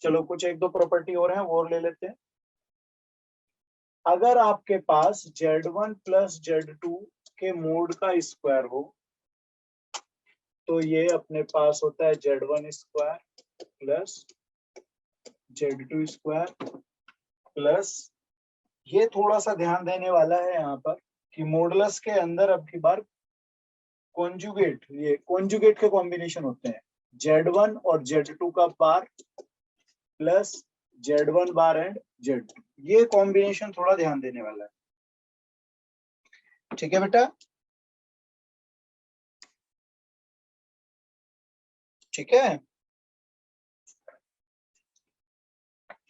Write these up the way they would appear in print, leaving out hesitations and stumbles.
चलो कुछ एक दो प्रॉपर्टी और है वो और ले लेते हैं। अगर आपके पास Z1 प्लस Z2 के मोड का स्क्वायर हो तो ये अपने पास होता है Z1 square plus Z2 square plus, ये थोड़ा सा ध्यान देने वाला है यहाँ पर कि मॉडुलस के अंदर अब की बार कॉन्जुगेट, ये कॉन्जुगेट के कॉम्बिनेशन होते हैं Z1 और Z2 का बार plus Z1 bar and Z2, ये कॉम्बिनेशन थोड़ा ध्यान देने वाला है। ठीक है बेटा, ठीक है।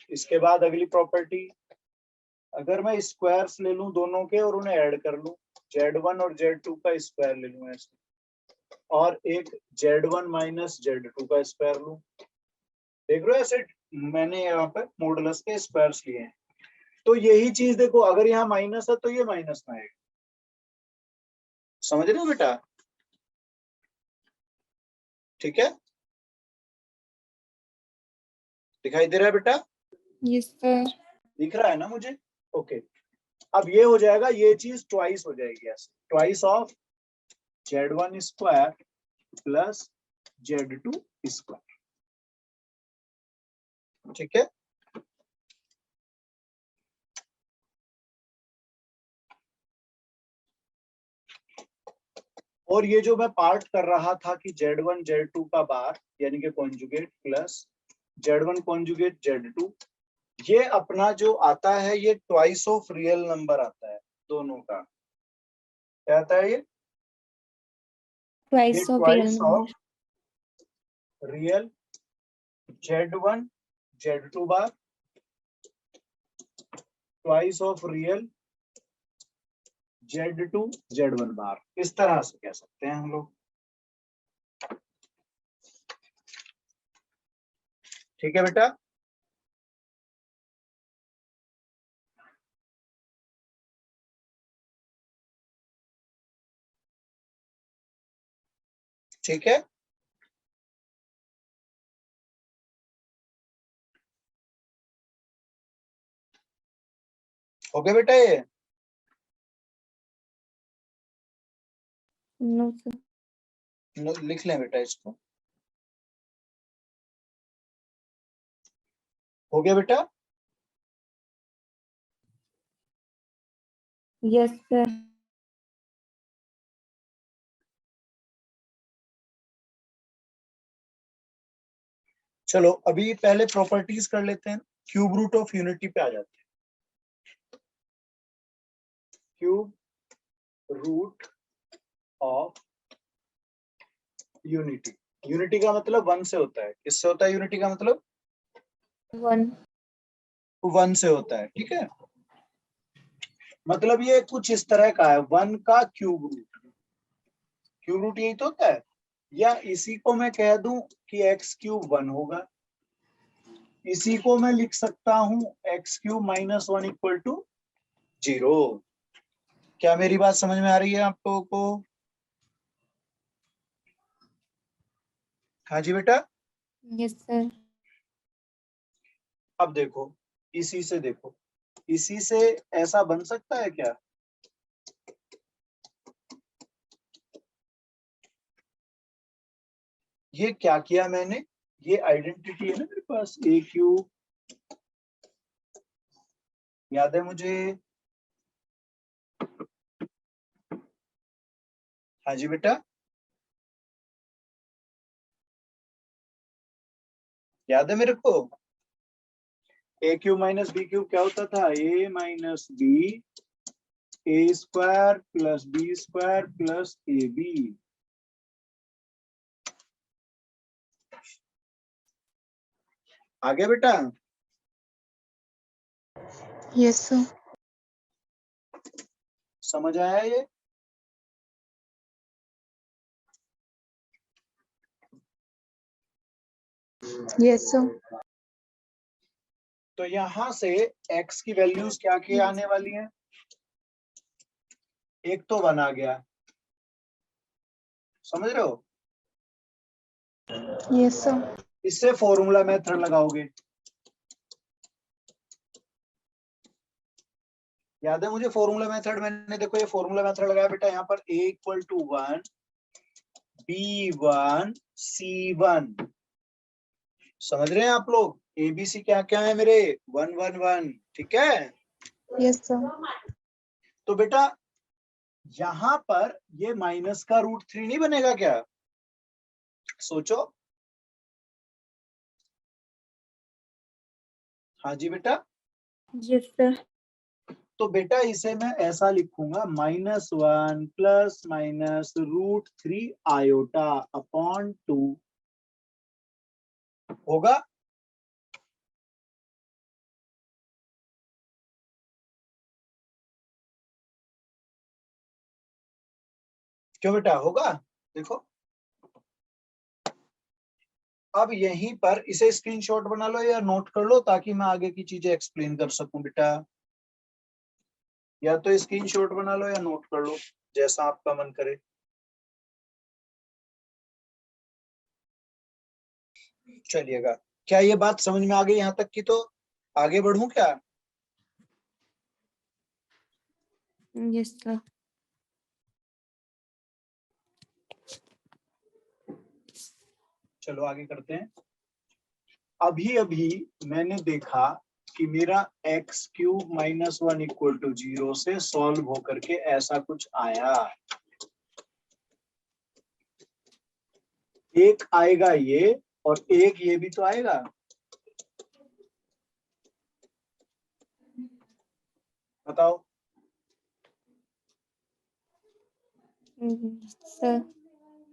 इसके बाद अगली प्रॉपर्टी, अगर मैं स्क्वायर्स ले लूं दोनों के और उन्हें ऐड कर लूं, Z1 और Z2 का स्क्वायर ले लूं ऐसे, और एक Z1 माइनस Z2 का स्क्वायर लूं, देख रहे हो ऐसे मैंने यहाँ पे मॉडुलस के स्क्वायर्स लिए हैं। तो यही चीज देखो, अगर यहाँ माइनस है तो ये माइनस में आएगा, समझ रहे हो बेटा? ठीक है, दिखाई दे रहा है बेटा? Yes sir. दिख रहा है ना मुझे? ओके, अब ये हो जाएगा, ये चीज ट्वाइस हो जाएगी ऐसे, twice of Z1 square plus Z2 square. ठीक है, और ये जो मैं पार्ट कर रहा था कि Z1 Z2 का बार यानी कि conjugate plus Z1 conjugate Z2, ये अपना जो आता है ये ट्वाइस ऑफ रियल नंबर आता है दोनों का। क्या आता है ये? Twice of real number, real Z1 Z2 bar twice of real Z2 Z1 बार, इस तरह से कह सकते हैं हम लोग। ठीक है बेटा, ठीक है। ओके बेटा, ये नो सर। लिख लें बेटा इसको, हो गया बेटा? Yes sir. चलो अभी पहले प्रॉपर्टीज कर लेते हैं, क्यूब रूट ऑफ यूनिटी पे आ जाते हैं। Cube root of unity, unity का मतलब वन से होता है, किससे होता है यूनिटी का मतलब? वन से होता है, ठीक है। मतलब ये कुछ इस तरह का है, वन का क्यूब रूट, क्यूब रूट यही तो होता है। या इसी को मैं कह दूं कि एक्स क्यूब वन होगा, इसी को मैं लिख सकता हूं x cube minus one equal to 0। क्या मेरी बात समझ में आ रही है आप लोगों को? हाँ जी बेटा। Yes sir. अब देखो, इसी से देखो, इसी से ऐसा बन सकता है क्या? ये क्या किया मैंने, ये आइडेंटिटी है ना मेरे पास, ए क्यूब, याद है मुझे? हाँ जी बेटा, याद है मेरे को? A cube minus B cube क्या होता था? A minus B, A square plus B square plus A B. आगे बेटा, यस सर। समझ आया ये? Yes sir. तो यहां से x की वैल्यूज क्या क्या आने वाली हैं? एक तो वन आ गया, समझ रहे हो? Yes sir. इससे फॉर्मूला मेथड लगाओगे, याद है मुझे फॉर्मूला मेथड, मैंने देखो ये फॉर्मूला मेथड लगाया बेटा यहाँ पर, a equal to 1 b1 c1। समझ रहे हैं आप लोग? एबीसी क्या क्या है मेरे? 1 1 1। ठीक है। Yes, sir. तो बेटा यहां पर ये माइनस का √3 नहीं बनेगा क्या? सोचो। हाँ जी बेटा। Yes, sir. तो बेटा इसे मैं ऐसा लिखूंगा, -1 प्लस माइनस √3 आयोटा अपॉन 2 होगा। क्यों बेटा होगा? देखो अब यहीं पर इसे स्क्रीनशॉट बना लो या नोट कर लो ताकि मैं आगे की चीजें एक्सप्लेन कर सकूं बेटा। या तो स्क्रीनशॉट बना लो या नोट कर लो, जैसा आपका मन करे। चलिएगा, क्या ये बात समझ में आ गई यहाँ तक की? तो आगे बढ़ूं क्या? Yes, sir. चलो आगे करते हैं। अभी अभी मैंने देखा कि मेरा x³ - 1 इक्वल टू 0 से सॉल्व होकर के ऐसा कुछ आया। एक आएगा ये और एक ये भी तो आएगा। बताओ। Sir.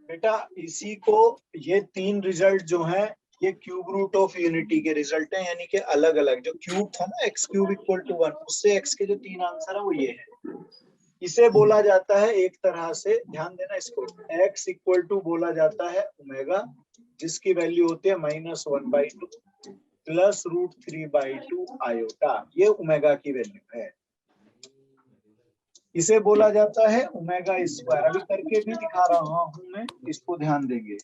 बेटा इसी को, ये 3 रिजल्ट जो हैं ये क्यूब रूट ऑफ यूनिटी के रिजल्ट हैं, यानी कि अलग अलग जो क्यूब था ना x³ इक्वल टू 1, उससे x के जो 3 आंसर है वो ये है। इसे बोला जाता है एक तरह से, ध्यान देना इसको, x इक्वल टू बोला जाता है ओमेगा, जिसकी वैल्यू होती है -1/2 प्लस √3/2 आयोटा। ये ओमेगा की वैल्यू है। इसे बोला जाता है ओमेगा स्क्वायर। अभी करके भी दिखा रहा हूं मैं, इसको ध्यान देंगे।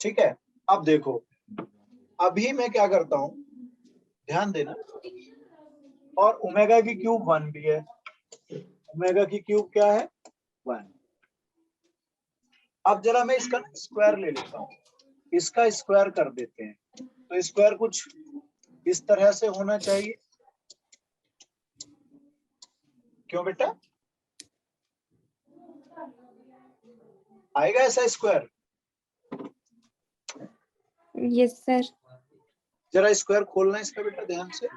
ठीक है। अब देखो, अभी मैं क्या करता हूं, ध्यान देना। और ओमेगा की क्यूब 1 भी है। ओमेगा की क्यूब क्या है? 1। अब जरा मैं इसका स्क्वायर ले लेता हूँ, इसका स्क्वायर कर देते हैं। तो स्क्वायर कुछ इस तरह से होना चाहिए। क्यों बेटा? आएगा ऐसा स्क्वायर? Yes, sir. जरा स्क्वायर खोलना है इसका बेटा ध्यान से।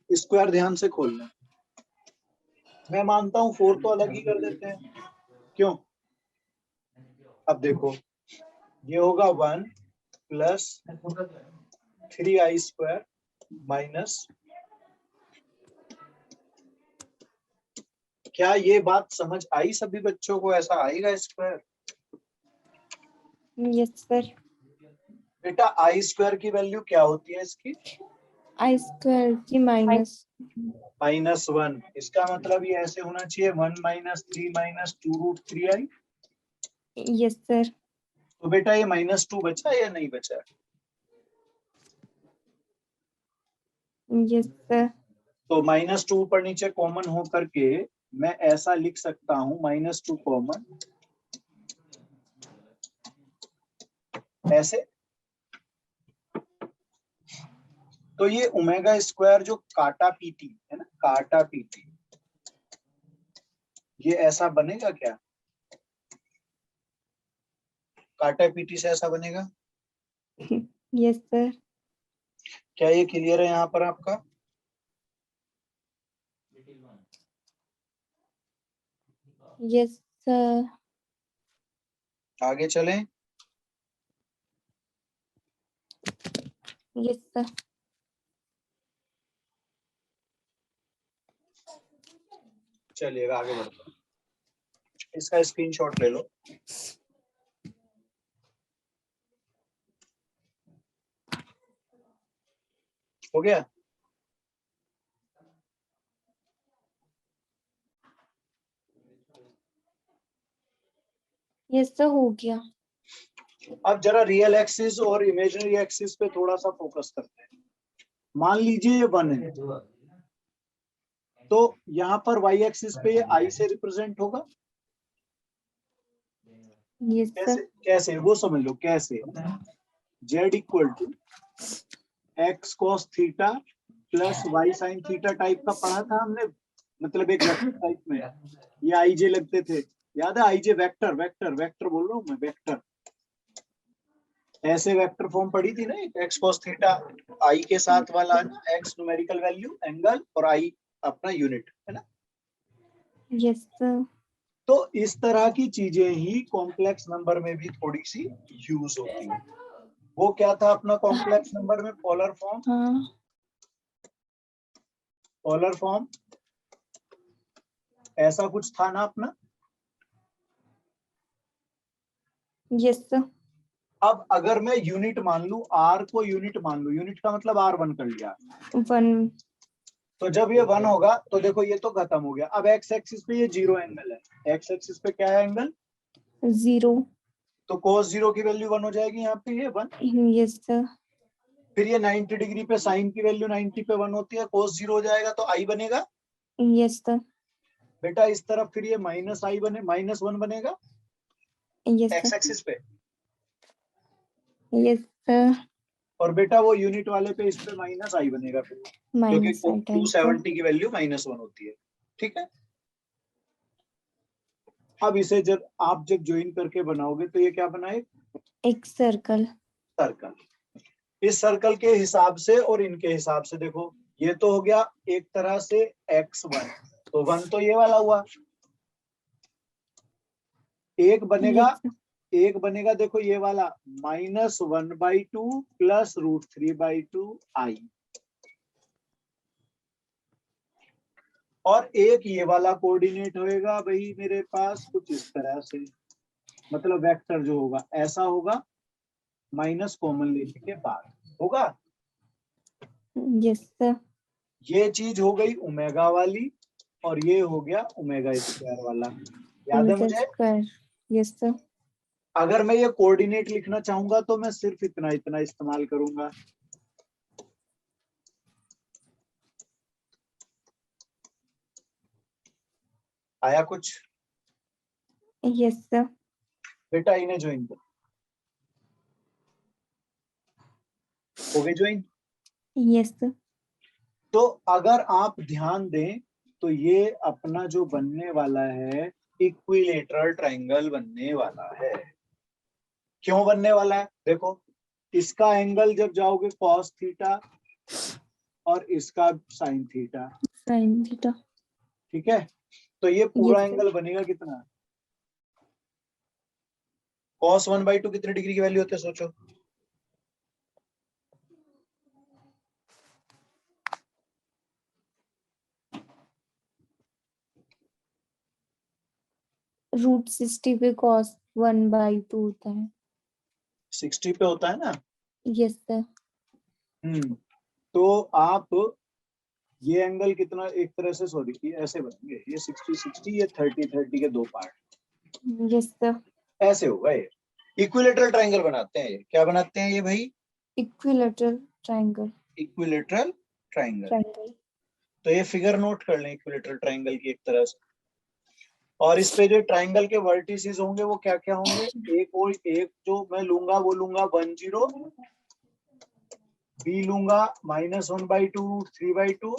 स्क्वायर ध्यान से खोलना। मैं मानता हूं 4 तो अलग ही कर देते हैं। क्यों? अब देखो, ये होगा 1 प्लस 3i² माइनस, क्या ये बात समझ आई सभी बच्चों को? ऐसा आएगा स्क्वायर? Yes, sir. बेटा i² की वैल्यू क्या होती है इसकी? I square की minus. -1। इसका मतलब ये ऐसे होना चाहिए 1 - 3 - 2√3i। Yes, sir. तो बेटा ये -2 बचा या नहीं बचा? Yes, sir. तो -2 ऊपर नीचे कॉमन हो करके मैं ऐसा लिख सकता हूं, -2 कॉमन ऐसे। तो ये ओमेगा स्क्वायर जो काटा पीटी है ना, काटा पीटी, ये ऐसा बनेगा क्या? काटा पीटी से ऐसा बनेगा? Yes, sir. क्या ये क्लियर है यहाँ पर आपका? Yes, sir. आगे चलें। Yes, sir. चलिएगा आगे बढ़ते हैं। इसका स्क्रीनशॉट ले लो। हो गया? यस सर हो गया। अब जरा रियल एक्सिस और इमेजिनरी एक्सिस पे थोड़ा सा फोकस करते हैं। मान लीजिए ये 1 है, तो यहाँ पर वाई एक्सिस पे ये आई से रिप्रेजेंट होगा। यस कैसे सर। कैसे वो समझ लो कैसे। Z equal to x cos theta plus y sine theta type का पढ़ा था हमने, मतलब एक वेक्टर टाइप में ये आई जे लगते थे, याद है? आई जे वेक्टर वेक्टर वेक्टर बोल रहा हूँ मैं, वेक्टर। ऐसे वेक्टर फॉर्म पढ़ी थी ना, एक्स कॉस थीटा, आई के साथ वाला है ना, एक्स न्यूमेरिकल वैल्यू एंगल और आई अपना यूनिट है ना। Yes sir. तो इस तरह की चीजें ही कॉम्प्लेक्स नंबर में भी थोड़ी सी यूज होती है। वो क्या था अपना कॉम्प्लेक्स नंबर में? Polar form. हाँ। पोलर फॉर्म ऐसा कुछ था ना अपना। Yes sir. अब अगर मैं यूनिट मान लू, आर को यूनिट मान लू, यूनिट का मतलब आर 1 कर लिया, 1 तो जब ये 1 होगा तो देखो ये तो खत्म हो गया। अब एक्स एक्सिस पे ये 0 एंगल है, एक्स एक्सिस पे क्या है एंगल? 0। तो cos 0 की वैल्यू 1 हो जाएगी यहाँ पे, ये 1। Yes sir. फिर ये 90 डिग्री पे साइन की वैल्यू 90 पे 1 होती है, cos 0 हो जाएगा तो आई बनेगा यस सर। बेटा इस तरफ। फिर ये माइनस आई बने, -1 बनेगा यस एक्स सर। एक्सिस पे। Yes sir. और बेटा वो यूनिट वाले पे इस पे माइनस आई बनेगा फिर, क्योंकि माइनस आई टाइप का। 270 की वैल्यू -1 होती है। ठीक है। अब इसे जब आप ज्वाइन करके बनाओगे तो ये क्या बनाए? एक सर्कल। सर्कल। इस सर्कल के हिसाब से और इनके हिसाब से देखो, ये तो हो गया एक तरह से x1, तो 1 तो ये वाला हुआ। एक बनेगा, यस सर। एक बनेगा देखो ये वाला, -1/2 प्लस √3/2 आई। और एक ये वाला कोऑर्डिनेट होएगा भाई मेरे पास कुछ इस तरह से, मतलब वेक्टर जो होगा ऐसा होगा, माइनस कॉमन लेने के बाद होगा। Yes sir. ये चीज हो गई ओमेगा वाली, और ये हो गया ओमेगा स्क्वायर वाला। याद है ओमेगा मुझे? स्क्वायर। Yes sir. अगर मैं ये कोऑर्डिनेट लिखना चाहूंगा तो मैं सिर्फ इतना इतना इस्तेमाल करूंगा। आया कुछ? Yes sir. बेटा इन्हें ज्वाइन कर, हो गए ज्वाइन। Yes sir. तो अगर आप ध्यान दें तो ये अपना जो बनने वाला है इक्विलेटरल ट्रायंगल बनने वाला है। क्यों बनने वाला है? देखो, इसका एंगल जब जाओगे cos थीटा और इसका sin थीटा, साइन थीटा। ठीक है, तो ये पूरा यस सर। एंगल बनेगा कितना? cos 1/2 कितने डिग्री की वैल्यू होती है सोचो? √60 पे cos 1/2 होता है। 60 पे होता है ना। Yes sir. तो आप ये एंगल कितना, एक तरह से सॉरी ये ऐसे बनेंगे, ये 60 ये 30 के दो पार्ट यस सर। ऐसे होगा। ये इक्विलेटरल ट्रायंगल बनाते हैं। ये क्या बनाते हैं ये भाई? Equilateral triangle. Equilateral triangle. Triangle. तो ये फिगर नोट कर लें इक्विलेटरल ट्रायंगल की एक तरह से। और इस पे जो ट्रायंगल के वर्टिसेस होंगे वो क्या क्या होंगे? एक और एक जो मैं लूंगा वो लूंगा 10, बी लूंगा -1/2 √3/2,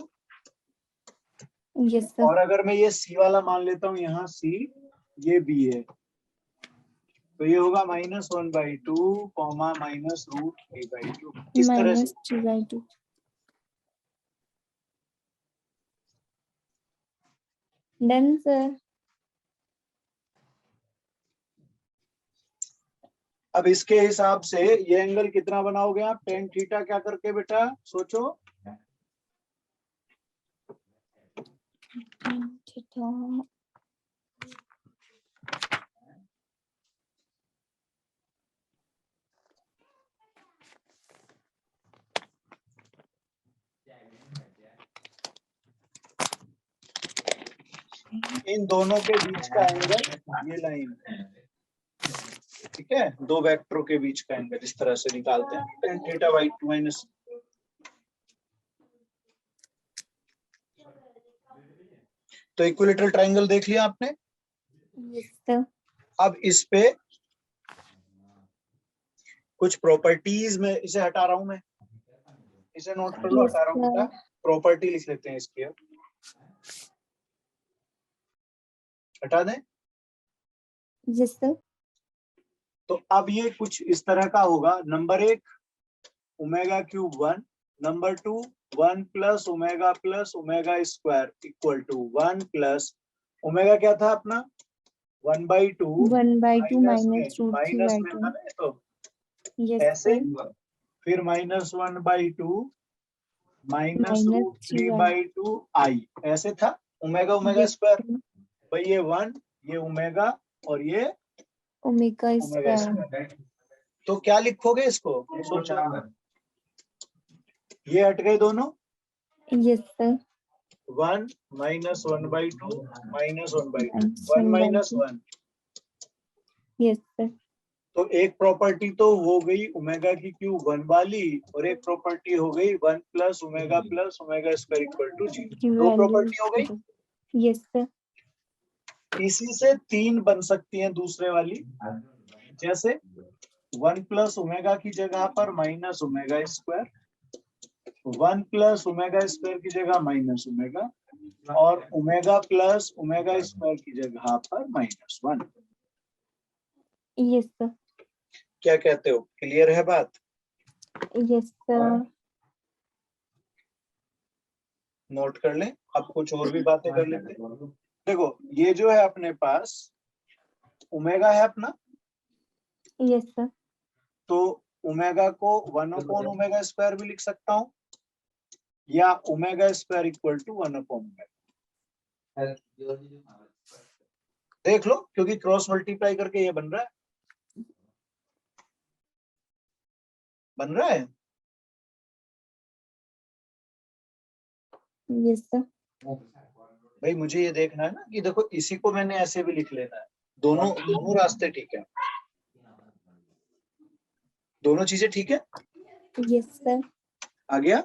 यस सर। और अगर मैं ये सी वाला मान लेता हूँ, यहाँ सी ये बी है, तो ये होगा -1/2 -√3/2 इस तरह से। -3/2। Done sir. अब इसके हिसाब से ये एंगल कितना बनाओगे आप tan थीटा क्या करके बेटा सोचो? थीटा। इन दोनों के बीच का एंगल ये लाइन, ठीक है, दो वेक्टरों के बीच का एंगल इस तरह से निकालते हैं, tan थीटा बाई 2 माइनस। तो इक्विलेटरल ट्रायंगल देख लिया आपने। Yes, sir. अब इस पे कुछ प्रॉपर्टीज में इसे हटा रहा हूं मैं, इसे नोट कर लो, Yes, हटा रहा हूं बेटा, sir. प्रॉपर्टी लिख लेते हैं इसकी, अब हटा दें। Yes, sir. तो अब ये कुछ इस तरह का होगा, number 1 omega cube 1, number 2 1 plus omega square equal to 1 plus omega क्या था अपना 1/2 1/2 माइनस में minus root 3 माइनस by में 2. था ना, तो Yes, ऐसे, sir. फिर -1/2 माइनस Minus रूट 3 by 3/2 आई, ऐसे था omega omega yes, square. sir. भाई ये 1, ये ओमेगा और ये Omega ओमेगा square. स्क्वायर। तो क्या लिखोगे इसको, सोचो, ये हट गए दोनों, Yes, sir. 1 minus 1/2 minus 1/2, Minus 1 1 by minus 2. 1। Yes, sir. तो एक प्रॉपर्टी तो हो गई ओमेगा की क्यूब 1 वाली, और एक प्रॉपर्टी हो गई 1 plus omega square equal to 0। की दो value प्रॉपर्टी हो गई। 0. Yes, sir. इसी से 3 बन सकती हैं दूसरे वाली, जैसे 1 प्लस ओमेगा की जगह पर minus omega square, 1 plus omega square की जगह माइनस ओमेगा, और ओमेगा प्लस ओमेगा स्क्वायर की जगह पर -1। Yes, sir. क्या कहते हो, क्लियर है बात? Yes, sir. नोट कर लें, अब कुछ और भी बातें कर लेते हैं। देखो ये जो है अपने पास ओमेगा है अपना, Yes, sir. तो ओमेगा को 1 अपॉन ओमेगा स्क्वायर भी लिख सकता हूँ, या omega square equal to 1 upon omega. देख लो, क्योंकि क्रॉस मल्टीप्लाई करके ये बन रहा है। Yes, sir. भाई मुझे ये देखना है ना कि देखो इसी को मैंने ऐसे भी लिख लेना है, दोनों रास्ते ठीक है, दोनों चीजें ठीक है। Yes, sir. आ गया?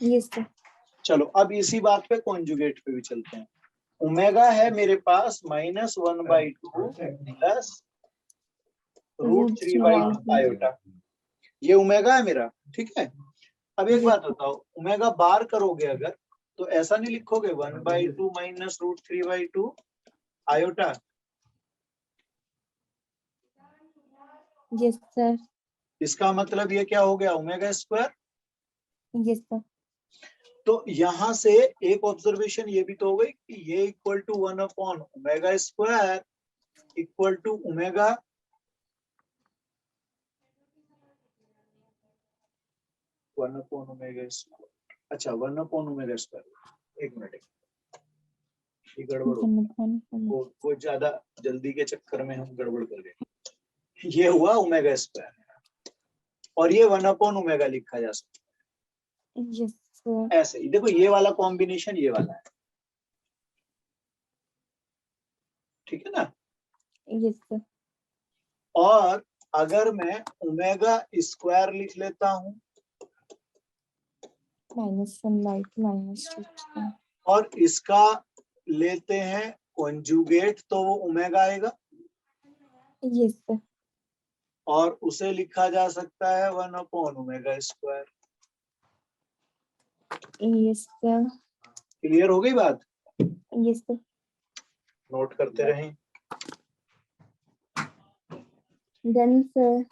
Yes, sir. चलो अब इसी बात पे कॉन्जुगेट पे भी चलते हैं। ओमेगा है मेरे पास -1/2 प्लस रूट Root 3/2 आयोटा, ये ओमेगा है मेरा, ठीक है। अब एक बात बताओ, ओमेगा बार करोगे अगर तो ऐसा नहीं लिखोगे 1/2 minus root 3/2 iota. Yes, sir. इसका मतलब ये क्या हो गया, ओमेगा स्क्वायर। Yes, sir. तो यहां से एक ऑब्जर्वेशन ये भी तो हो गई कि ये equal to 1 upon omega square equal to omega 1 upon omega square. अच्छा 1 अपॉन ओमेगा स्क्वायर, एक मिनट, ये गड़बड़ हो, 1 upon वो ज्यादा जल्दी के चक्कर में हम गड़बड़ कर गए। ये हुआ ओमेगा स्क्वायर और ये 1 अपॉन ओमेगा लिखा जा सकता Yes, sir. है ऐसे ही। देखो ये वाला कॉम्बिनेशन ये वाला है, ठीक है ना। Yes, sir. और अगर मैं ओमेगा स्क्वायर लिख लेता हूं -1/2 और इसका लेते हैं कॉन्जुगेट, तो वो ओमेगा आएगा, Yes, sir. और उसे लिखा जा सकता है 1 upon omega square. Yes, sir. Clear हो गई बात? Yes, sir. नोट करते रहें। Done, sir.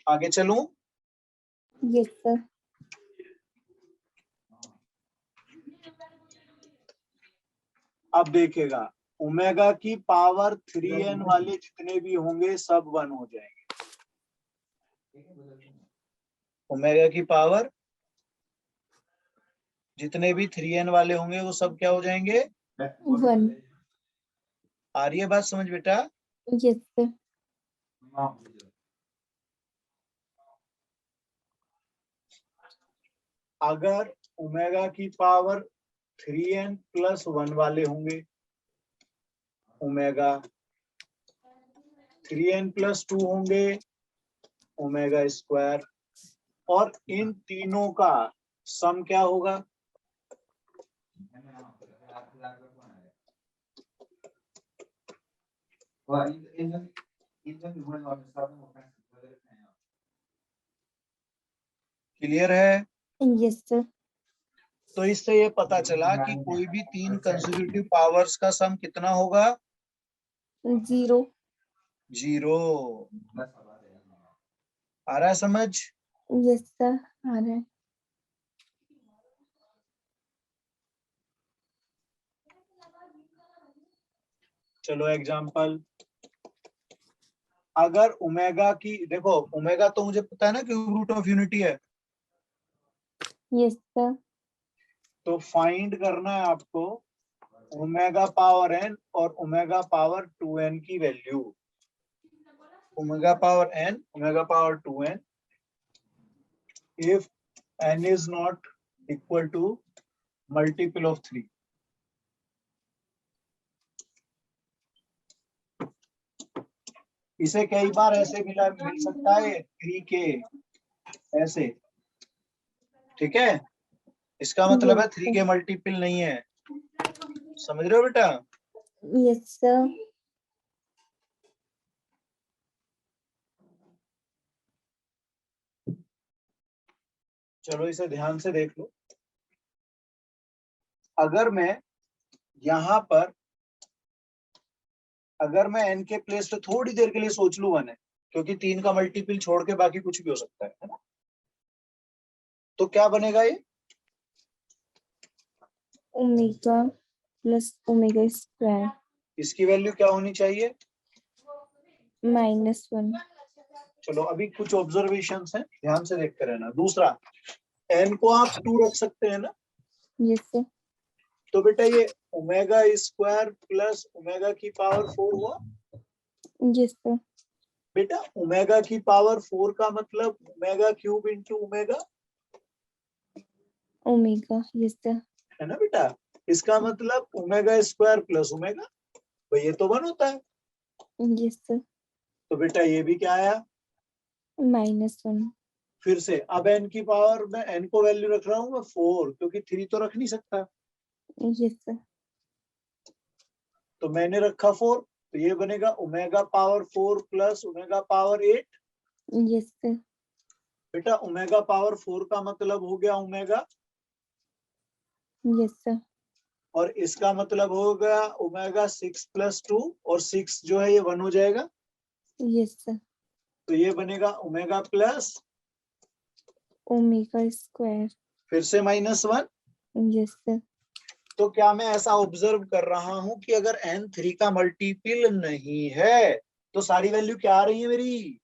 आगे चलूं? Yes, sir. अब देखेगा ओमेगा की पावर 3n वाले जितने भी होंगे सब 1 हो जाएंगे। ओमेगा की पावर जितने भी 3n वाले होंगे वो सब क्या हो जाएंगे, 1. आ रही है बात समझ बेटा? Yes, sir. अगर ओमेगा की पावर 3n + 1 वाले होंगे, ओमेगा 3n+2 होंगे ओमेगा स्क्वायर, और इन तीनों का सम क्या होगा? क्लियर है? Yes, sir. तो इससे ये पता चला कि कोई भी 3 कंसेक्यूटिव पावर्स का सम कितना होगा? 0. 0। आ रहा है समझ? Yes, sir. आ रहा है. चलो एग्जांपल, अगर ओमेगा की, देखो ओमेगा तो मुझे पता है ना कि रूट ऑफ यूनिटी है, Yes, sir. तो फाइंड करना है आपको ओमेगा पावर n और ओमेगा पावर 2n की value. Omega power n, omega power 2n, if n is not equal to multiple of 3। इसे कई बार ऐसे मिल सकता है 3k ऐसे, ठीक है? इसका मतलब है 3 के मल्टीपल नहीं है, समझ रहे हो बेटा? Yes, sir. चलो इसे ध्यान से देख लो। अगर मैं यहां पर, अगर मैं n के प्लेस पे थोड़ी देर के लिए सोच लूं 1 है, क्योंकि 3 का मल्टीपल छोड़ के बाकी कुछ भी हो सकता है ना, तो क्या बनेगा ये? Omega plus omega square इसकी वैल्यू क्या होनी चाहिए? -1. चलो अभी कुछ ऑब्जर्वेशंस हैं, ध्यान से देखते रहना। दूसरा, n को आप 2 रख सकते हैं ना, Yes, sir. तो बेटा ये ओमेगा स्क्वायर प्लस ओमेगा की पावर 4 हुआ। Yes, sir. बेटा ओमेगा की पावर 4 का मतलब omega cube into omega, Omega. Yes, sir. है ना बेटा? इसका मतलब ओमेगा स्क्वायर प्लस ओमेगा, तो ये तो 1 होता है। Yes, sir. तो बेटा ये भी क्या आया? -1. फिर से अब n की पावर में n को वैल्यू रख रहा हूं मैं 4, क्योंकि 3 तो रख नहीं सकता, Yes, sir. तो मैंने रखा 4, तो ये बनेगा omega power 4 plus omega power 8। Yes, sir. बेटा ओमेगा पावर 4 का मतलब हो गया ओमेगा, Yes, sir. और इसका मतलब हो गया ओमेगा 6 प्लस 2, और 6 जो है ये 1 हो जाएगा, Yes, sir. तो ये बनेगा ओमेगा प्लस, Omega square. फिर से -1। Yes, sir. तो क्या मैं ऐसा ऑब्जर्व कर रहा हूं कि अगर n 3 का मल्टीपल नहीं है तो सारी वैल्यू क्या आ रही है मेरी?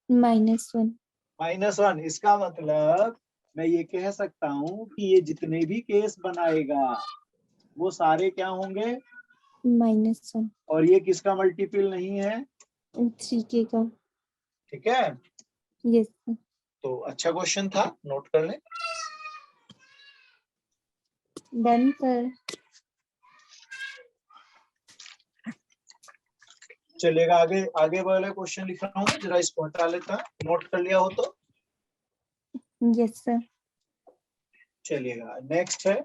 -1. -1। इसका मतलब मैं ये कह सकता हूं कि ये जितने भी केस बनाएगा वो सारे क्या होंगे? -1. और ये किसका मल्टीपल नहीं है? 3k का. ठीक है, Yes, sir. तो अच्छा क्वेश्चन था, नोट कर लें। Done, sir. चलेगा आगे, आगे वाले क्वेश्चन लिख रहा हूँ मैं, जरा इसको हटा लेता है, नोट कर लिया हो तो। Yes, sir. चलिएगा नेक्स्ट है,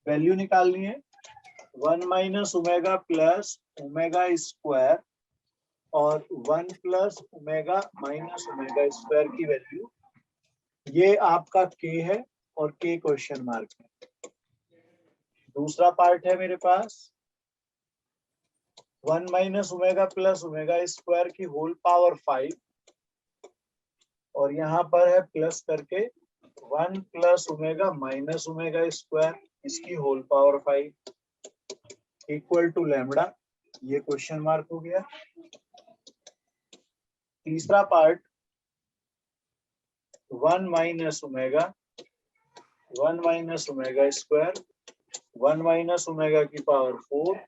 वैल्यू निकालनी है 1 minus omega plus omega square और 1 plus omega minus omega square की वैल्यू। ये आपका k है और k क्वेश्चन मार्क है। दूसरा पार्ट है मेरे पास 1 minus omega plus omega square की होल पावर 5, और यहाँ पर है प्लस करके 1 plus omega minus omega square इसकी whole power 5 equal to lambda, ये क्वेश्चन मार्क हो गया। तीसरा part 1 minus omega square 1 minus omega की पावर 4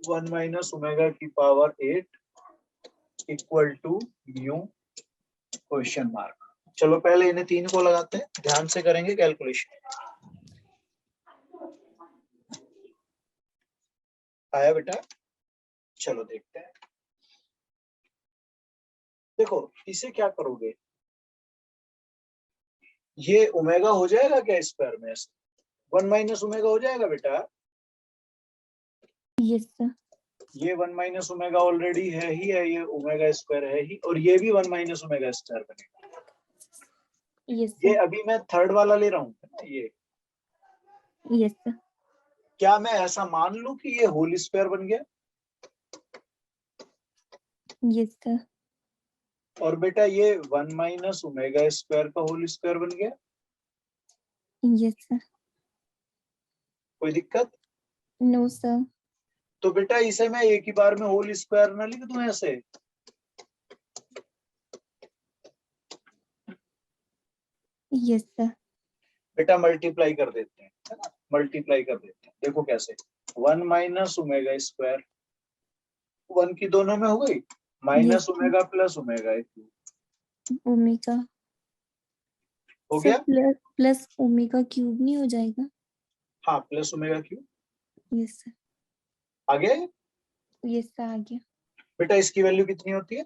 1 माइनस ओमेगा की power 8 equal to mu question mark. चलो पहले इन्हें 3 को लगाते हैं, ध्यान से करेंगे कैलकुलेशन। आया बेटा? चलो देखते हैं। देखो इसे क्या करोगे, ये ओमेगा हो जाएगा क्या स्क्वायर में, 1 माइनस ओमेगा हो जाएगा बेटा। Yes sir. ये 1 माइनस ओमेगा ऑलरेडी है ही है, ये ओमेगा स्क्वायर है ही, और ये भी 1 माइनस ओमेगा स्क्वायर बनेगा। यस ये सर। अभी मैं थर्ड वाला ले रहा हूँ ना, ये यस सर। क्या मैं ऐसा मान लूं कि ये होल स्क्वायर बन गया। Yes sir. और बेटा ये 1 माइनस ओमेगा स्क्वायर का होल स्क्वायर बन गया। Yes sir. कोई दिक्कत? No sir. तो बेटा इसे मैं एक ही बार में होल स्क्वायर ना लिख दूं ऐसे, यस सर। बेटा मल्टीप्लाई कर देते हैं, है ना, मल्टीप्लाई कर देते हैं। देखो कैसे, 1 माइनस ओमेगा स्क्वायर 1 की दोनों में हो गई, minus yes omega plus omega omega हो सर, गया। प्लस प्लस ओमेगा क्यूब नहीं हो जाएगा? हाँ plus omega cube yes sir. आ गया ये? यस सर आ गया। बेटा इसकी वैल्यू कितनी होती है?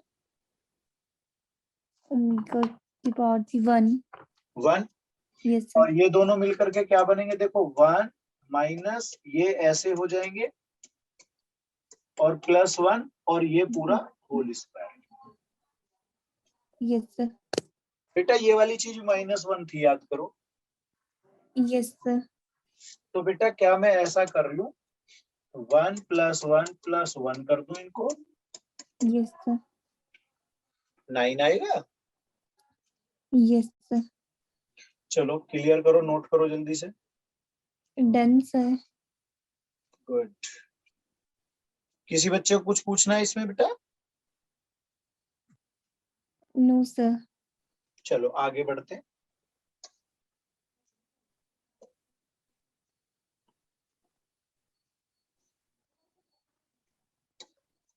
ओमेगा की पावर थी 1। 1। Yes sir. और ये दोनों मिलकर के क्या बनेंगे, देखो 1 माइनस ये ऐसे हो जाएंगे, और प्लस 1, और ये पूरा होल स्क्वायर। Yes sir. बेटा ये वाली चीज -1 थी, याद करो। Yes sir. तो बेटा क्या मैं ऐसा कर लूं, 1 प्लस 1 प्लस 1 कर दूं इनको, यस सर। 9 आएगा। Yes sir. चलो क्लियर करो, नोट करो जल्दी से। Done sir. गुड। किसी बच्चे को कुछ पूछना है इसमें बेटा? No sir. चलो आगे बढ़ते हैं।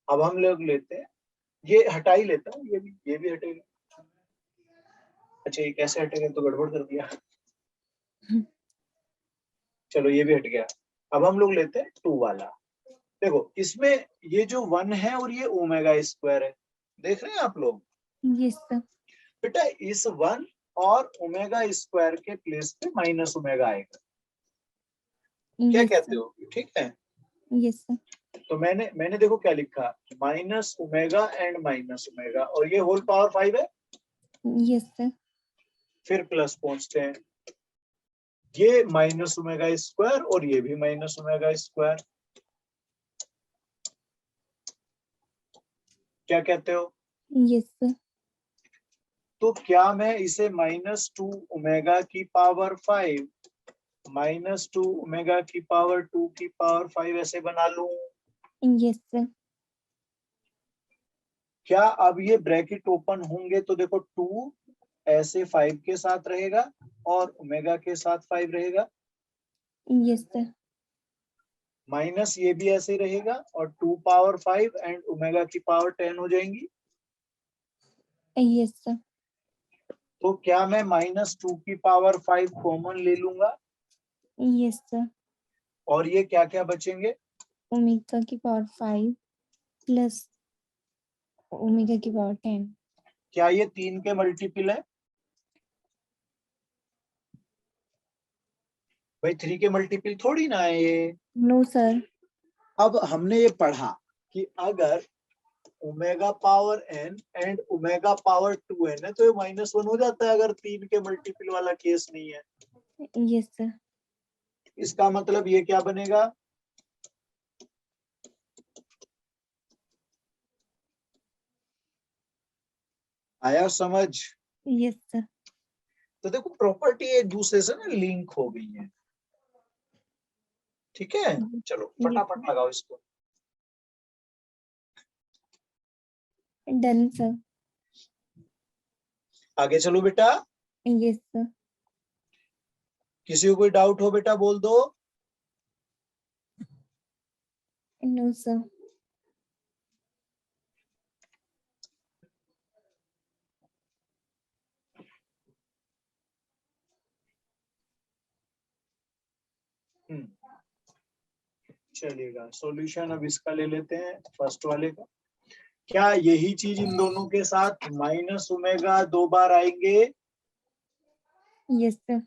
अब हम लोग लेते हैं, ये हटा ही लेता हूँ, ये भी हटेगा। अच्छा ये कैसे हटेगा, तो गड़बड़ कर दिया। चलो ये भी हट गया। अब हम लोग लेते हैं 2 वाला। देखो इसमें ये जो 1 है और ये ओमेगा स्क्वायर है, देख रहे हैं आप लोग। Yes sir. बेटा इस 1 और ओमेगा स्क्वायर के प्लेस पे माइनस ओमेगा आएगा, क्या यस कहते सर। हो, ठीक है? Yes sir. तो मैंने देखो क्या लिखा, minus omega and minus omega, और ये होल पावर 5 है। Yes sir. फिर प्लस पहुंचते हैं, ये माइनस ओमेगा स्क्वायर और ये भी माइनस ओमेगा स्क्वायर, क्या कहते हो? Yes sir. तो क्या मैं इसे -2 ओमेगा की पावर 5 -2 ओमेगा की पावर 2 की पावर 5 ऐसे बना लूं? Yes sir. क्या अब ये ब्रैकेट ओपन होंगे तो देखो 2 ऐसे 5 के साथ रहेगा और ओमेगा के साथ 5 रहेगा, यस सर। माइनस ये भी ऐसे रहेगा, और 2 पावर 5 एंड ओमेगा की पावर 10 हो जाएंगी। Yes sir. तो क्या मैं -2 की पावर 5 कॉमन ले लूंगा, यस सर। और ये क्या क्या बचेंगे? ओमेगा की पावर 5 प्लस ओमेगा की पावर 10। क्या ये 3 के मल्टीपल है? भाई 3 के मल्टीपल थोड़ी ना है ये। No sir. अब हमने ये पढ़ा कि अगर omega power n and omega power 2n है तो ये -1 हो जाता है, अगर 3 के मल्टीपल वाला केस नहीं है। Yes sir. इसका मतलब ये क्या बनेगा, आया समझ? Yes sir. तो देखो प्रॉपर्टी एक दूसरे से ना लिंक हो गई है, ठीक है। चलो यस फटाफट लगाओ इसको। Done sir. आगे चलो बेटा, यस सर। किसी को कोई डाउट हो बेटा बोल दो। No sir. चलिएगा सॉल्यूशन अब इसका ले लेते हैं, फर्स्ट वाले का। क्या यही चीज इन दोनों के साथ माइनस ओमेगा 2 बार आएंगे? Yes sir.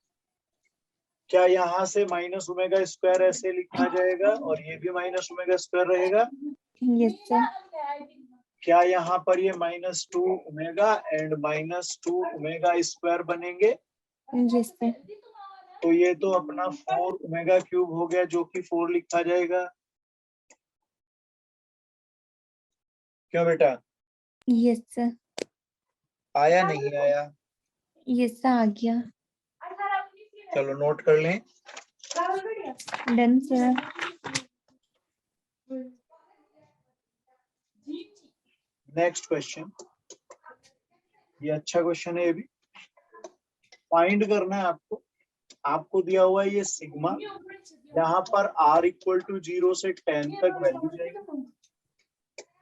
क्या यहाँ से माइनस ओमेगा स्क्वायर ऐसे लिखा जाएगा और ये भी माइनस ओमेगा स्क्वायर रहेगा? Yes sir. क्या यहाँ पर ये -2 ओमेगा एंड -2 ओमेगा स्क्वायर बनेंगे? Yes sir. तो ये तो अपना 4 ओमेगा क्यूब हो गया, जो कि 4 लिखा जाएगा। क्यों बेटा, यस सर। आया नहीं आया? यस सर, आ गया। चलो नोट कर लें। Done sir. नेक्स्ट क्वेश्चन, ये अच्छा क्वेश्चन है। ये भी फाइंड करना है आपको। आपको दिया हुआ है ये सिग्मा, यहाँ पर r इक्वल टू 0 से 10 तक वैल्यू जाएगी।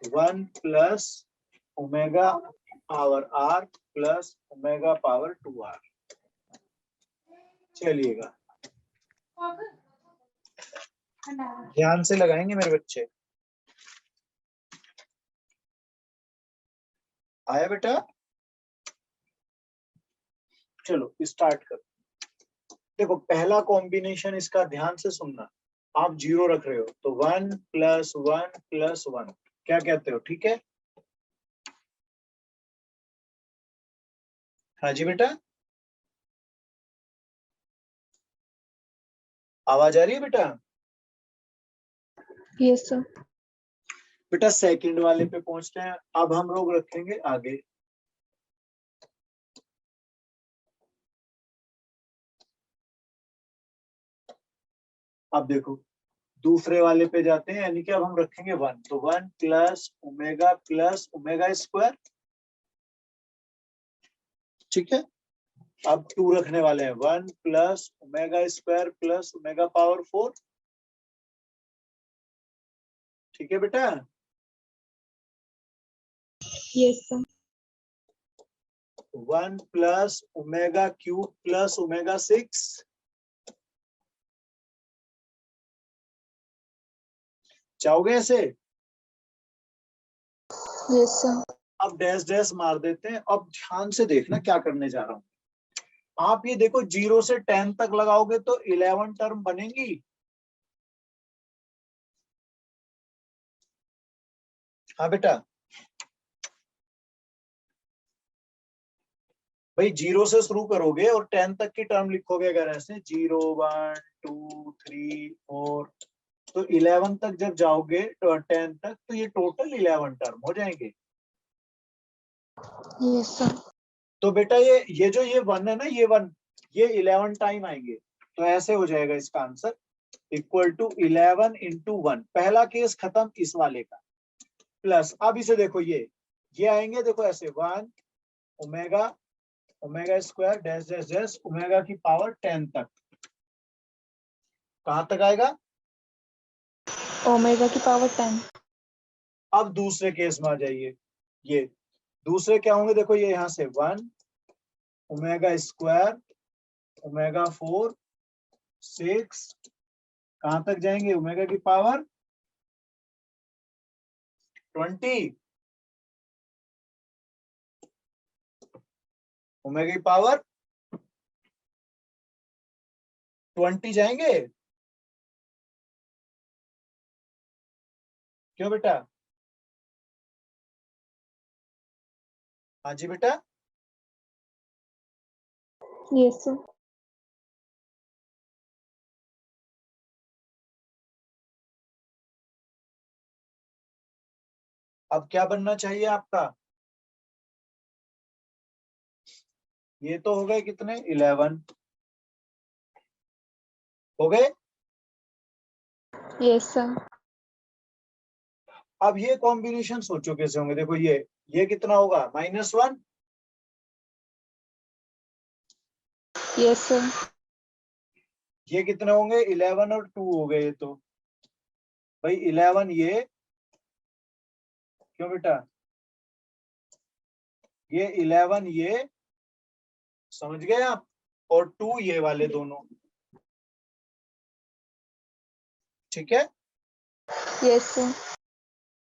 1 plus omega power r plus omega power 2r। चलिएगा ध्यान से लगाएंगे मेरे बच्चे। आया बेटा? चलो स्टार्ट कर। देखो पहला कॉम्बिनेशन इसका ध्यान से सुनना। आप 0 रख रहे हो तो 1 प्लस 1 प्लस 1 क्या कहते हो? ठीक है, हाँ जी बेटा, आवाज आ रही है बेटा? Yes sir. बेटा सेकंड वाले पे पहुंचते हैं। अब हम लोग रखेंगे आगे। अब देखो दूसरे वाले पे जाते हैं, यानी कि अब हम रखेंगे 1, तो 1 प्लस ओमेगा स्क्वायर। ठीक है, अब 2 रखने वाले हैं, 1 plus omega square plus omega power 4। ठीक है बेटा, yes sir. 1 plus omega cube plus omega 6। चाहोगे ऐसे? Yes sir. अब डैश डैश मार देते हैं। अब ध्यान से देखना क्या करने जा रहा हूं। आप ये देखो 0 से 10 तक लगाओगे तो 11 टर्म बनेंगी। हाँ बेटा, भाई 0 से शुरू करोगे और 10 तक की टर्म लिखोगे अगर ऐसे 0 1 2 3 4, तो 11 तक जब जाओगे तो 10 तक, तो ये टोटल 11 टर्म हो जाएंगे। Yes sir. तो बेटा ये जो ये 1 है ना, ये 1 ये 11 टाइम आएंगे। तो ऐसे हो जाएगा इसका आंसर इक्वल टू 11 इंटू 1। पहला केस खत्म इस वाले का। प्लस अब इसे देखो, ये आएंगे देखो ऐसे 1 omega omega square dash dash dash omega की पावर 10 तक। कहां तक आएगा? ओमेगा की पावर 10। अब दूसरे केस में आ जाइए। ये दूसरे क्या होंगे देखो, ये यहां से 1 ओमेगा स्क्वायर ओमेगा 4 6 कहां तक जाएंगे? ओमेगा की पावर 20 ओमेगा की पावर 20 जाएंगे। क्यों बेटा? हाँ जी बेटा, यस सर। अब क्या बनना चाहिए आपका? ये तो हो गए कितने? 11 हो गए। Yes sir. अब ये कॉम्बिनेशन सोचो कैसे होंगे। देखो ये कितना होगा? -1। Yes sir. ये कितने होंगे? 11 और 2 हो गए। ये तो भाई 11 ये, क्यों बेटा, ये 11 ये, समझ गए आप, और 2 ये वाले दोनों। ठीक है, यस सर।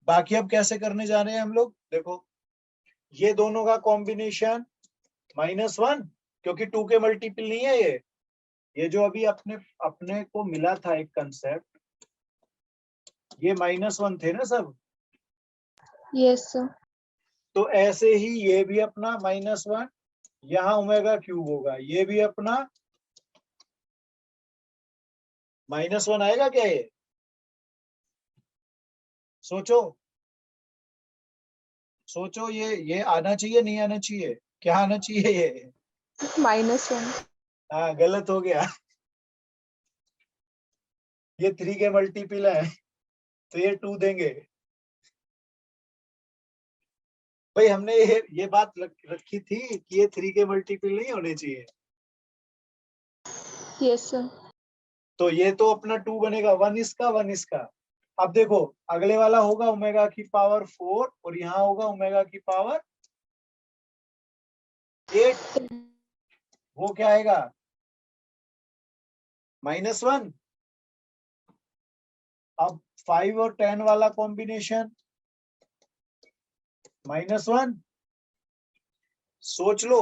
बाकी अब कैसे करने जा रहे हैं हम लोग? देखो ये दोनों का कॉम्बिनेशन -1, क्योंकि 2 के मल्टीपल नहीं है ये जो अभी अपने अपने को मिला था एक कंसेप्ट, ये -1 थे ना सब। Yes sir. तो ऐसे ही ये भी अपना -1, यहाँ ओमेगा क्यूब होगा, ये भी अपना -1 आएगा क्या ये? सोचो सोचो, ये आना चाहिए नहीं आना चाहिए? क्या आना चाहिए ये? -1। हाँ गलत हो गया। ये 3 के मल्टीपल है तो ये 2 देंगे। भाई हमने ये बात रखी थी कि ये 3 के मल्टीपल नहीं होने चाहिए। Yes sir. तो ये तो अपना 2 बनेगा, 1 इसका 1 इसका। अब देखो अगले वाला होगा ओमेगा की पावर 4 और यहाँ होगा ओमेगा की पावर 8। वो क्या आएगा? -1। अब 5 और 10 वाला कॉम्बिनेशन -1। सोच लो।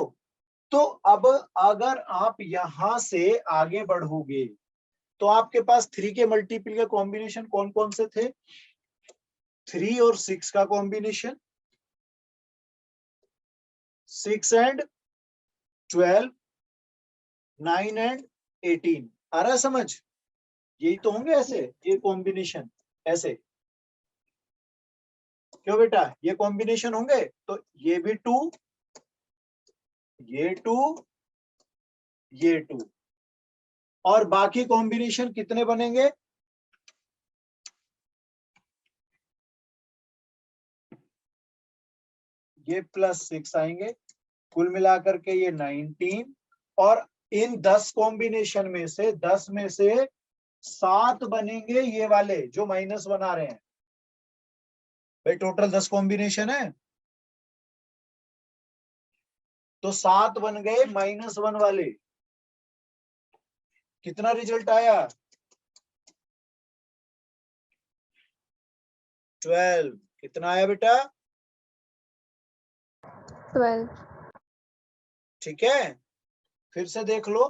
तो अब अगर आप यहां से आगे बढ़ोगे तो आपके पास 3 के मल्टीपल के कॉम्बिनेशन कौन कौन से थे? 3 और 6 का कॉम्बिनेशन, 6 एंड 12, 9 एंड 18। आ रहा है समझ? यही तो होंगे ऐसे, ये कॉम्बिनेशन ऐसे। क्यों बेटा? ये कॉम्बिनेशन होंगे तो ये भी 2, ये 2, ये 2, और बाकी कॉम्बिनेशन कितने बनेंगे? ये +6 आएंगे, कुल मिलाकर के ये 19। और इन 10 कॉम्बिनेशन में से 10 में से 7 बनेंगे ये वाले जो -1 आ रहे हैं। भाई टोटल 10 कॉम्बिनेशन है तो 7 बन गए -1 वाले। कितना रिजल्ट आया? 12। कितना आया बेटा? 12। ठीक है, फिर से देख लो,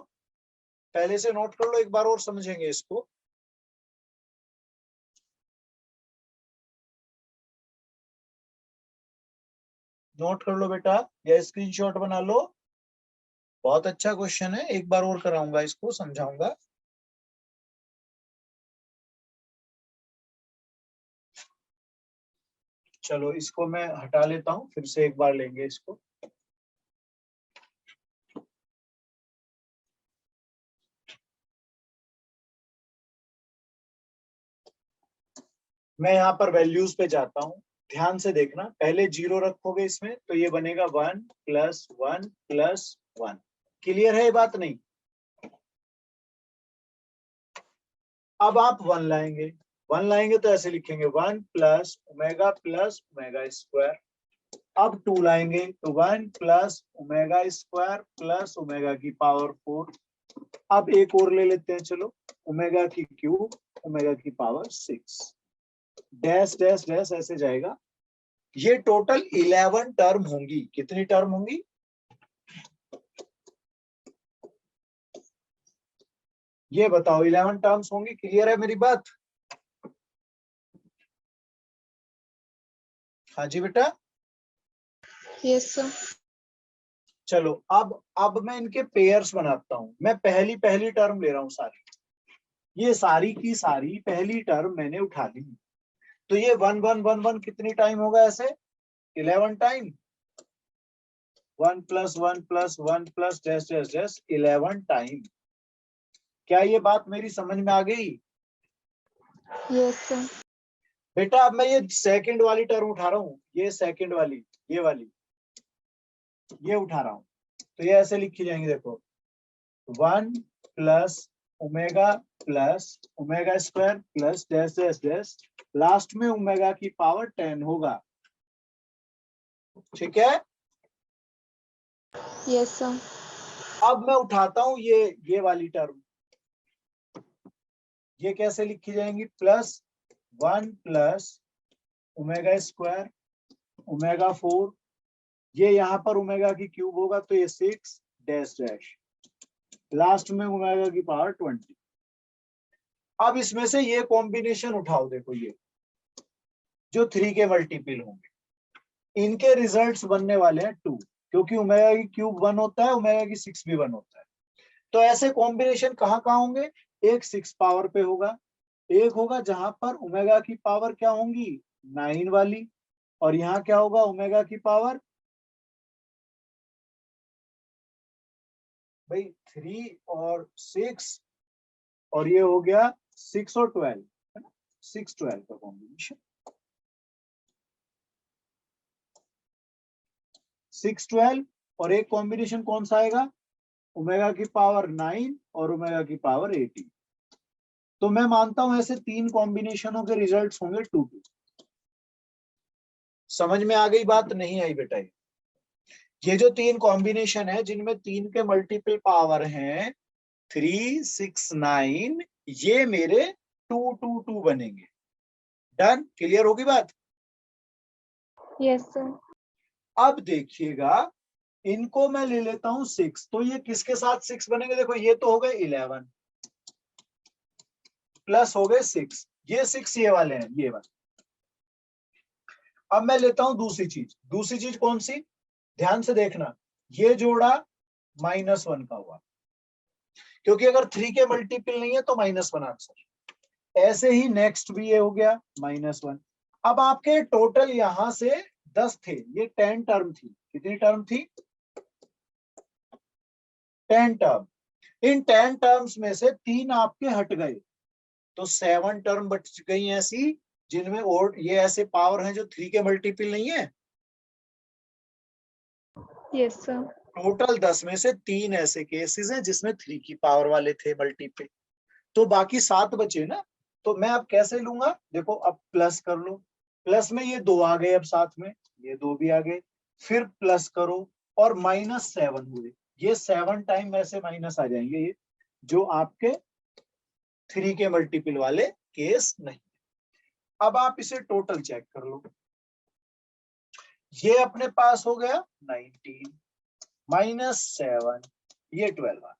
पहले से नोट कर लो, एक बार और समझेंगे इसको। नोट कर लो बेटा या स्क्रीनशॉट बना लो। बहुत अच्छा क्वेश्चन है, एक बार और कराऊंगा इसको, समझाऊंगा। चलो इसको मैं हटा लेता हूं, फिर से एक बार लेंगे इसको। मैं यहाँ पर वैल्यूज पे जाता हूँ, ध्यान से देखना। पहले 0 रखोगे इसमें तो ये बनेगा 1 + 1 + 1। क्लियर है ये बात? नहीं। अब आप 1 लाएंगे, 1 लाएंगे तो ऐसे लिखेंगे 1 + ओमेगा + ओमेगा स्क्वायर। अब 2 लाएंगे तो 1 + ओमेगा स्क्वायर + ओमेगा की पावर 4। अब एक और ले लेते हैं, चलो, ओमेगा की क्यूब ओमेगा की पावर 6, डैश डैश डैश ऐसे जाएगा। ये टोटल 11 टर्म होंगी। कितनी टर्म होंगी? ये बताओ, 11 टर्म्स होंगी। क्लियर है मेरी बात? हाँ जी बेटा। Yes sir. चलो अब मैं इनके पेयर्स बनाता हूं। मैं पहली पहली टर्म ले रहा हूं सारी, ये सारी की सारी पहली टर्म मैंने उठा ली। तो ये 1 1 1 1 कितनी टाइम होगा ऐसे? 11 time. 1 + 1 + 1 + dash dash dash 11 time. क्या ये बात मेरी समझ में आ गई? Yes sir. बेटा अब मैं ये सेकंड वाली टर्म उठा रहा हूँ, ये सेकंड वाली, ये वाली, ये उठा रहा हूँ। तो ये ऐसे लिखी जाएंगी, देखो, 1 + omega + omega square + dash dash dash, last में ओमेगा की पावर 10 होगा। ठीक है। Yes sir. अब मैं उठाता हूं ये वाली टर्म, ये कैसे लिखी जाएंगी? +1 + ओमेगा स्क्वायर ओमेगा 4, ये यहाँ पर ओमेगा की क्यूब होगा तो ये 6 डैश डैश, लास्ट में ओमेगा की पावर 20। अब इसमें से ये कॉम्बिनेशन उठाओ, देखो ये जो 3 के मल्टीपल होंगे, इनके रिजल्ट्स बनने वाले हैं 2, क्योंकि ओमेगा की क्यूब 1 होता है, ओमेगा की 6 भी 1 होता है। तो ऐसे कॉम्बिनेशन कहाँ कहाँ होंगे? एक 6 पावर पे होगा, एक होगा जहां पर ओमेगा की पावर क्या होंगी 9 वाली, और यहाँ क्या होगा ओमेगा की पावर भाई 3 और 6, और ये हो गया 6 और 12, है ना, 6 12 का कॉम्बिनेशन, 6 12। और एक कॉम्बिनेशन कौन सा आएगा? ओमेगा की पावर 9 और ओमेगा की पावर 18। तो मैं मानता हूं ऐसे 3 कॉम्बिनेशनों के रिजल्ट्स होंगे 2 2। समझ में आ गई बात? नहीं आई बेटा? ये जो 3 कॉम्बिनेशन है जिनमें 3 के मल्टीपल पावर हैं 3 6 9, ये मेरे 2 2 2 बनेंगे। डन? क्लियर होगी बात? Yes sir. अब देखिएगा, इनको मैं ले लेता हूं 6, तो ये किसके साथ 6 बनेंगे? देखो ये तो हो गए 11 प्लस हो गए 6, ये 6 ये वाले हैं, ये वाले। अब मैं लेता हूं दूसरी चीज। दूसरी चीज कौन सी? ध्यान से देखना, ये जोड़ा -1 का हुआ, क्योंकि अगर 3 के मल्टीपल नहीं है तो -1 आंसर। ऐसे ही नेक्स्ट भी ये हो गया -1। अब आपके टोटल यहां से 10 थे, ये 10 टर्म थी। कितनी टर्म थी? 10 टर्म। इन 10 टर्म्स में से 3 आपके हट गए, तो 7 टर्म बच गई ऐसी जिनमें और ये ऐसे पावर हैं जो 3 के मल्टीपल नहीं है। Yes sir. टोटल 10 में से 3 ऐसे केसेस हैं जिसमें 3 की पावर वाले थे मल्टीपल, तो बाकी 7 बचे ना। तो मैं अब कैसे लूंगा? देखो अब प्लस कर लो, प्लस में ये 2 आ गए, अब साथ में ये 2 भी आ गए, फिर प्लस करो और -7 हुए। ये 7 टाइम ऐसे माइनस आ जाएंगे, ये जो आपके 3 के मल्टीपल वाले केस नहीं। अब आप इसे टोटल चेक कर लो, ये अपने पास हो गया 19 -7, ये 12 आ।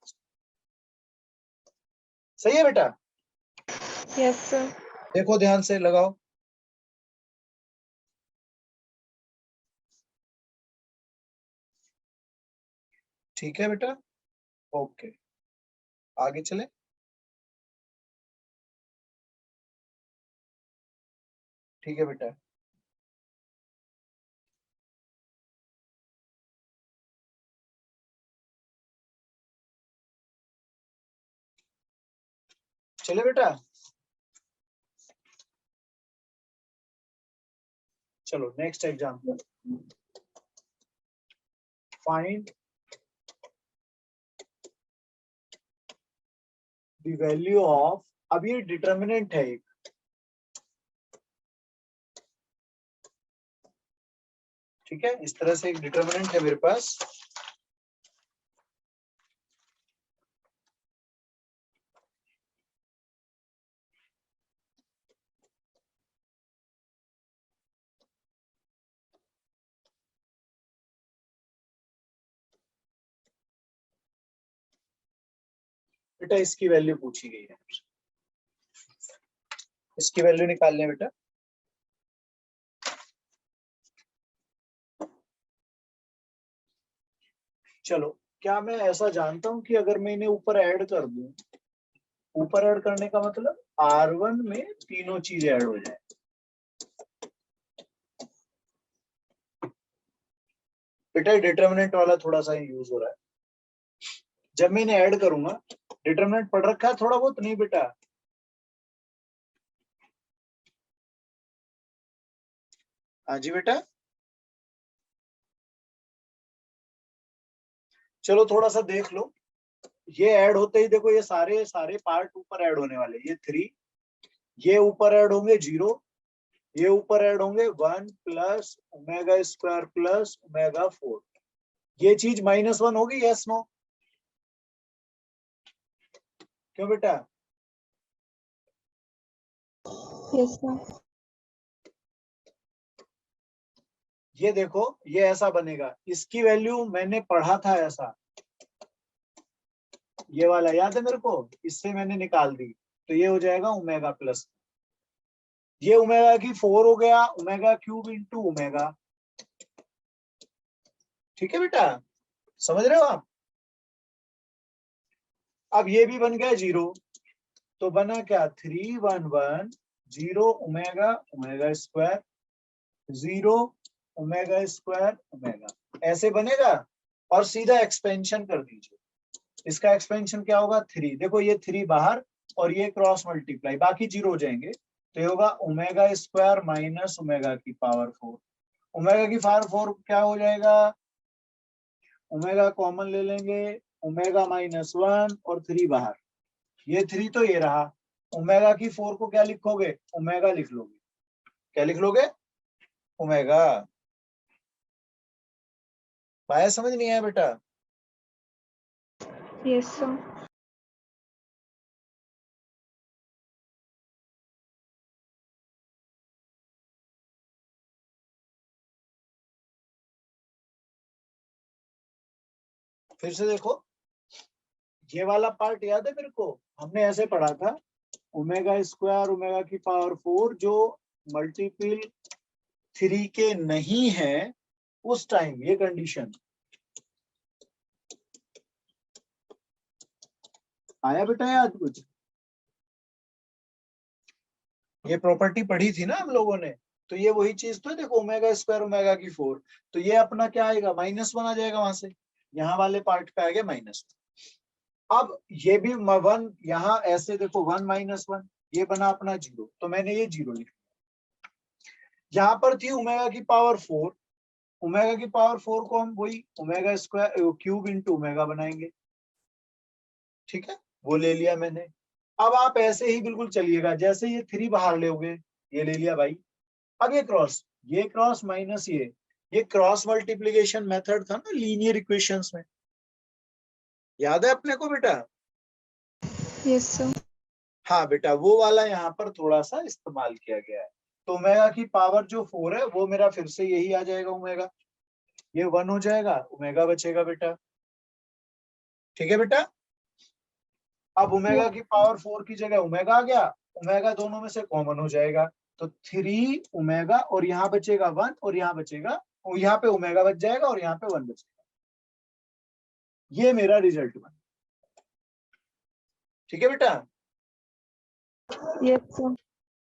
सही है बेटा? Yes sir. देखो ध्यान से लगाओ, ठीक है बेटा? ओके, आगे चले। ठीक है बेटा? चले बेटा? चलो next example, find the value of, अब ये डिटर्मिनेंट है एक, ठीक है, इस तरह से एक डिटर्मिनेंट है मेरे पास। बेटा इसकी वैल्यू पूछी गई है, इसकी वैल्यू निकालनी है बेटा। चलो, क्या मैं ऐसा जानता हूं कि अगर मैं इन्हें ऊपर ऐड कर दूं, ऊपर ऐड करने का मतलब R1 में तीनों चीजें ऐड हो जाए। बेटा डिटर्मिनेंट वाला थोड़ा सा यूज हो रहा है, जब मैं इन्हें ऐड करूंगा, डिटर्मिनेंट पढ़ रखा है थोड़ा बहुत? नहीं बेटा? हाँ जी बेटा। चलो थोड़ा सा देख लो, ये ऐड होते ही देखो ये सारे सारे पार्ट ऊपर ऐड होने वाले, ये 3, ये ऊपर ऐड होंगे 0, ये ऊपर ऐड होंगे 1 plus omega square plus omega 4। ये चीज -1 होगी, यस नो? क्यों बेटा? Yes sir. ये देखो ये ऐसा बनेगा, इसकी वैल्यू मैंने पढ़ा था ऐसा, ये वाला याद है मेरे को, इससे मैंने निकाल दी, तो ये हो जाएगा ओमेगा प्लस, ये ओमेगा की 4 हो गया, ओमेगा क्यूब इंटू ओमेगा। ठीक है बेटा, समझ रहे हो आप? अब ये भी बन गया 0, तो बना क्या 311 0 omega omega square 0 omega square omega, ऐसे बनेगा। और सीधा एक्सपेंशन कर दीजिए, इसका एक्सपेंशन क्या होगा 3, देखो ये 3 बाहर और ये क्रॉस मल्टीप्लाई, बाकी 0 हो जाएंगे, तो ये होगा ओमेगा स्क्वायर माइनस ओमेगा की पावर 4, ओमेगा की पावर 4 क्या हो जाएगा, ओमेगा कॉमन ले लेंगे, ओमेगा माइनस 1 और 3 बाहर, ये 3 तो ये रहा, ओमेगा की 4 को क्या लिखोगे, ओमेगा लिख लोगे, क्या लिख लोगे, ओमेगा। पाया समझ नहीं आया बेटा? Yes sir. फिर से देखो, ये वाला पार्ट याद है मेरे को, हमने ऐसे पढ़ा था, ओमेगा स्क्वायर ओमेगा की पावर 4 जो मल्टीपल 3 के नहीं है उस टाइम, ये कंडीशन आया बेटा याद कुछ? ये प्रॉपर्टी पढ़ी थी ना हम लोगों ने, तो ये वही चीज तो है, देखो ओमेगा स्क्वायर ओमेगा की 4, तो ये अपना क्या आएगा -1 आ जाएगा, वहां से यहाँ वाले पार्ट पे आ गया -1। अब ये भी 1 यहाँ ऐसे देखो 1 - 1, ये बना अपना 0, तो मैंने ये 0 लिखा, यहाँ पर थी ओमेगा की पावर 4, ओमेगा की पावर 4 को हम वही omega square cube into omega बनाएंगे। ठीक है, वो ले लिया मैंने। अब आप ऐसे ही बिल्कुल चलिएगा, जैसे ये 3 बाहर लोगे, ये ले लिया भाई। अब ये क्रॉस माइनस ये क्रॉस मल्टीप्लीकेशन मेथड था ना लीनियर इक्वेशंस में, याद है अपने को बेटा? Yes sir. हाँ बेटा, वो वाला यहाँ पर थोड़ा सा इस्तेमाल किया गया है। तो ओमेगा की पावर जो 4 है वो मेरा फिर से यही आ जाएगा ओमेगा, ये 1 हो जाएगा, ओमेगा बचेगा बेटा। ठीक है बेटा, अब ओमेगा की पावर 4 की जगह ओमेगा आ गया, ओमेगा दोनों में से कॉमन हो जाएगा, तो 3 ओमेगा और यहाँ बचेगा 1 और यहाँ बचेगा, यहाँ पे ओमेगा बच जाएगा और यहाँ पे 1 बचेगा, ये मेरा रिजल्ट बना। ठीक है बेटा? Yes sir.